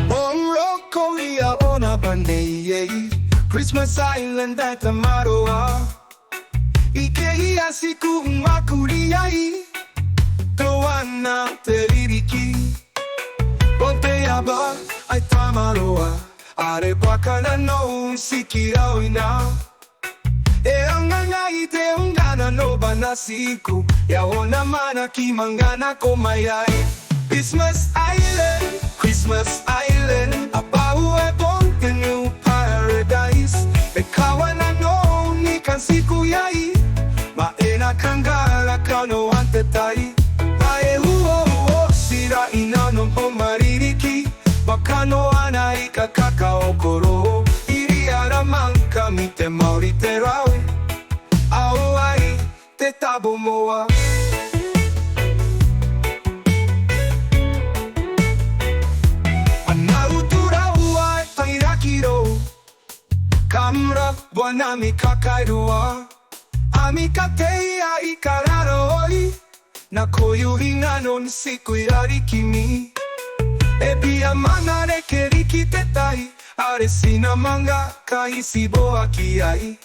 Morocco, iaon, abami, Christmas Island at tamaroa. Ikeia siku makuliai, Toan na teririki. Ponteaba ay tamaroa, are bakana no tikeraoi na. E ang ngangay te ungana no banasiku, iaon naman akimangana komayai. Christmas Island, abau e bonte new paradise. Ikaw na no ni kansiku yai, maena kangala kano ante tai. Ae huo sira inanon po maririki, bakano anai kakakaokoro. Iriaraman kami te mauriterau, au ai te tabo moa. Kamra buana mi kakairua, amikate ikaraoi, na koyu hinanon sikuirari kimi. Ebia manare keriki tetai, are sina manga kaisibo akiai.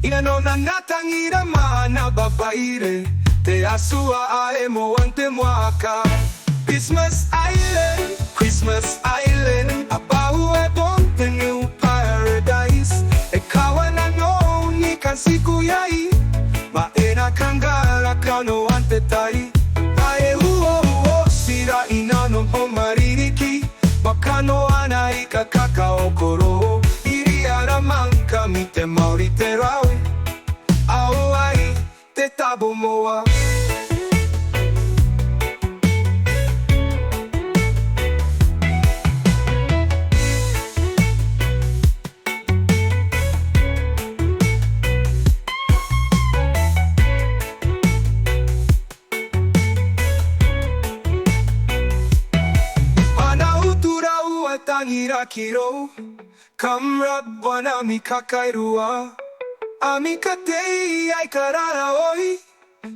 Iano na natangira maana babaire, te asua ae moan te moaka. Christmas Island, abau e bonte new paradise. Ikaw na no ni kansiku yai, maena kangala kano ante tai. Ae huo sira inanon po maririki, bakano anai kakakaokoro. Iriaraman kami te mauriterau, au ai te tabo moa. Tangira kiro, kamra buana mi kakairua. Amikate ai kararaoi,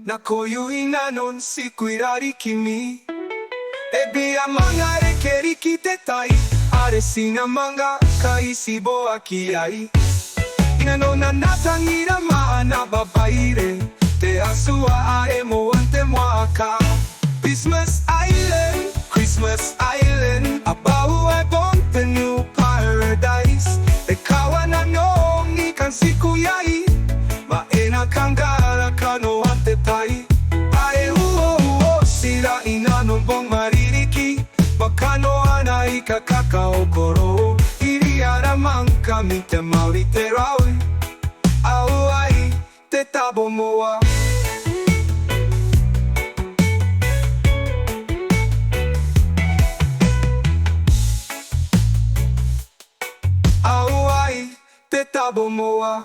na koyu inanon sikuirari kimi. Ebia mangare keriki tetai, are sina manga kaisibo akiai. Inanon na natangira maana babaire, te asua ae moan te moaka. Christmas Island, abau e bonte new paradise. Ikaw na no ni kansiku yai, maena kangala kano ante tai. Ae huo sira inanon bong maririki, bakano anai kakakaokoro. Iriaraman kami te mauriterau, au ai te tabo moa. Au ai te tabo moa.